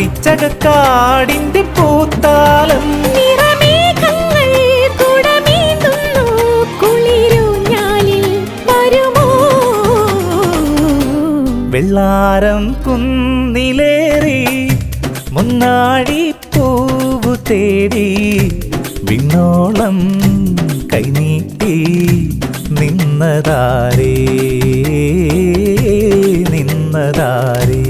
അരിച്ചകക്കാടിന്റെ പൂത്താലം നിറമേഘങ്ങൾ കുടമേന്തുന്നു കുളിരൂഞ്ഞാലിൽ വരുമോ വെള്ളാരം കുന്നിലേറി മുന്നാഴി പൂവു തേടി വിണ്ണോളം കൈനീട്ടി നിന്നതാരേ നിന്നതാരേ